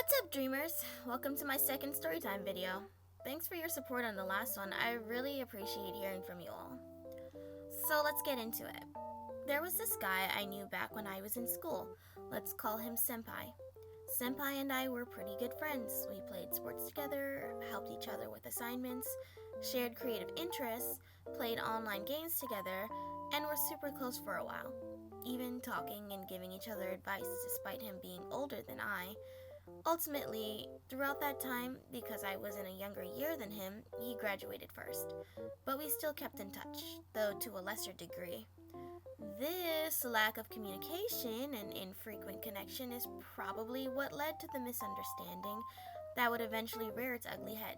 What's up, dreamers? Welcome to my second Storytime video. Thanks for your support on the last one. I really appreciate hearing from you all. So let's get into it. There was this guy I knew back when I was in school. Let's call him Senpai. Senpai and I were pretty good friends. We played sports together, helped each other with assignments, shared creative interests, played online games together, and were super close for a while. Even talking and giving each other advice despite him being older than I. Ultimately, throughout that time, because I was in a younger year than him, he graduated first. But we still kept in touch, though to a lesser degree. This lack of communication and infrequent connection is probably what led to the misunderstanding that would eventually rear its ugly head.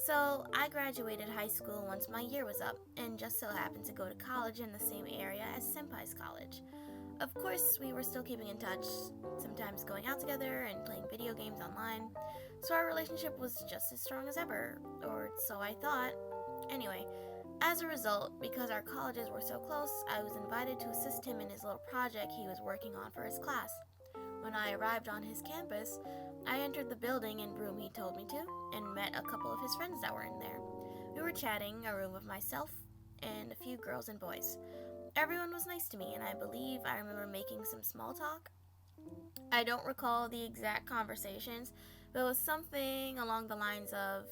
So, I graduated high school once my year was up, and just so happened to go to college in the same area as Senpai's college. Of course, we were still keeping in touch, sometimes going out together and playing video games online, so our relationship was just as strong as ever, or so I thought. Anyway, as a result, because our colleges were so close, I was invited to assist him in his little project he was working on for his class. When I arrived on his campus, I entered the building and room he told me to, and met a couple of his friends that were in there. We were chatting, a room of myself, and a few girls and boys. Everyone was nice to me, and I believe I remember making some small talk. I don't recall the exact conversations, but it was something along the lines of,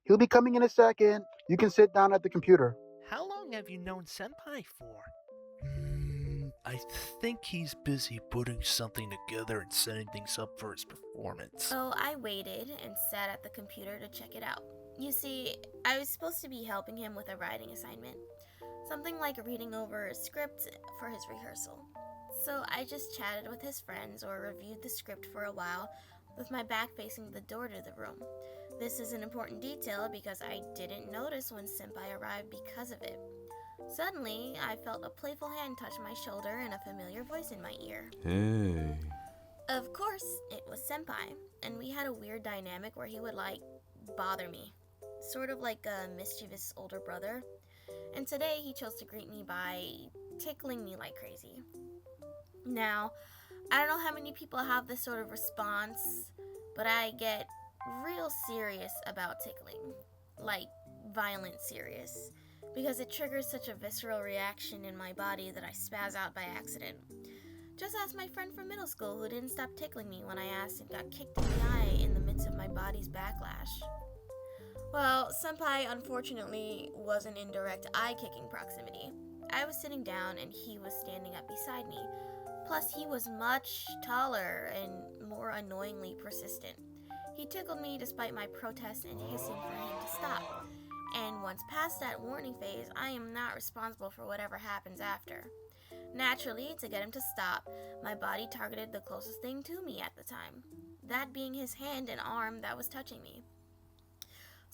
He'll be coming in a second. You can sit down at the computer. How long have you known Senpai for? I think he's busy putting something together and setting things up for his performance. So I waited and sat at the computer to check it out. You see, I was supposed to be helping him with a writing assignment. Something like reading over a script for his rehearsal. So I just chatted with his friends or reviewed the script for a while with my back facing the door to the room. This is an important detail because I didn't notice when Senpai arrived because of it. Suddenly, I felt a playful hand touch my shoulder and a familiar voice in my ear. Hey. Of course, it was Senpai, and we had a weird dynamic where he would bother me. Sort of like a mischievous older brother. And today he chose to greet me by tickling me like crazy. Now, I don't know how many people have this sort of response, but I get real serious about tickling. Like, violent serious. Because it triggers such a visceral reaction in my body that I spaz out by accident. Just ask my friend from middle school who didn't stop tickling me when I asked and got kicked in the eye in the midst of my body's backlash. Well, Senpai unfortunately wasn't in direct eye-kicking proximity. I was sitting down and he was standing up beside me. Plus, he was much taller and more annoyingly persistent. He tickled me despite my protest and hissing for him to stop. And once past that warning phase, I am not responsible for whatever happens after. Naturally, to get him to stop, my body targeted the closest thing to me at the time. That being his hand and arm that was touching me.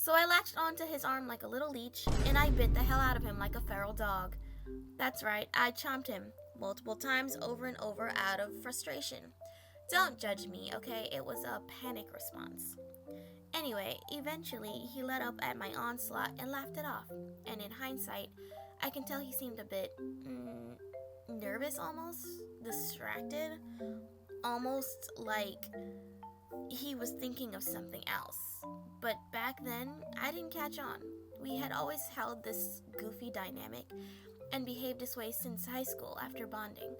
So I latched onto his arm like a little leech, and I bit the hell out of him like a feral dog. That's right, I chomped him, multiple times over and over out of frustration. Don't judge me, okay? It was a panic response. Anyway, eventually, he let up at my onslaught and laughed it off. And in hindsight, I can tell he seemed a bit, nervous almost, distracted, almost like he was thinking of something else. But back then, I didn't catch on. We had always held this goofy dynamic and behaved this way since high school after bonding.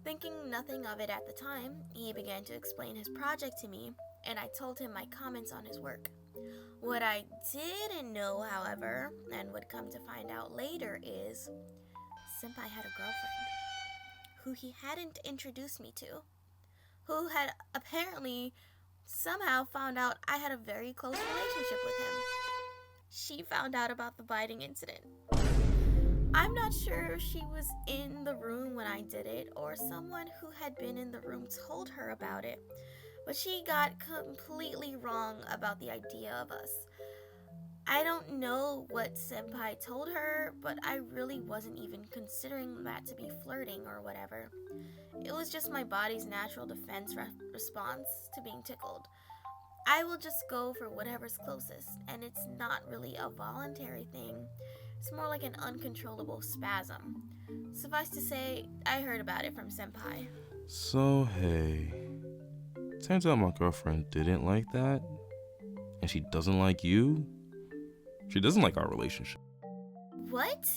Thinking nothing of it at the time, he began to explain his project to me, and I told him my comments on his work. What I didn't know, however, and would come to find out later, is Senpai had a girlfriend who he hadn't introduced me to, who had apparently somehow found out I had a very close relationship with him. She found out about the biting incident. I'm not sure if she was in the room when I did it or someone who had been in the room told her about it, but she got completely wrong about the idea of us. I don't know what Senpai told her, but I really wasn't even considering that to be flirting or whatever. It was just my body's natural defense response to being tickled. I will just go for whatever's closest, and it's not really a voluntary thing. It's more like an uncontrollable spasm. Suffice to say, I heard about it from Senpai. So, hey. Turns out my girlfriend didn't like that, and she doesn't like you. She doesn't like our relationship. What?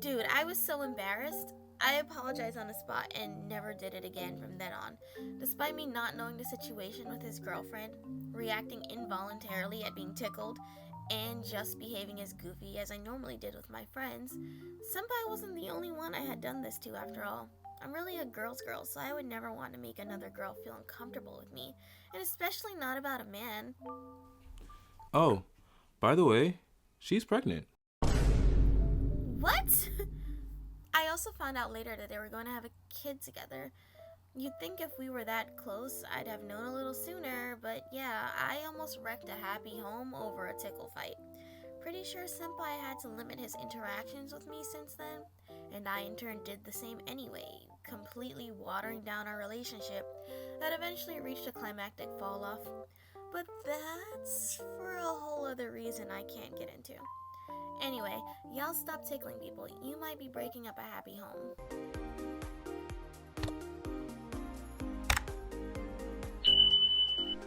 Dude, I was so embarrassed. I apologized on the spot and never did it again from then on. Despite me not knowing the situation with his girlfriend, reacting involuntarily at being tickled, and just behaving as goofy as I normally did with my friends, Senpai wasn't the only one I had done this to after all. I'm really a girl's girl, so I would never want to make another girl feel uncomfortable with me, and especially not about a man. Oh, by the way, she's pregnant. What? I also found out later that they were going to have a kid together. You'd think if we were that close, I'd have known a little sooner, but yeah, I almost wrecked a happy home over a tickle fight. Pretty sure Senpai had to limit his interactions with me since then, and I in turn did the same anyway, completely watering down our relationship that eventually reached a climactic fall off. But that's for a whole other reason I can't get into. Anyway, y'all stop tickling people. You might be breaking up a happy home.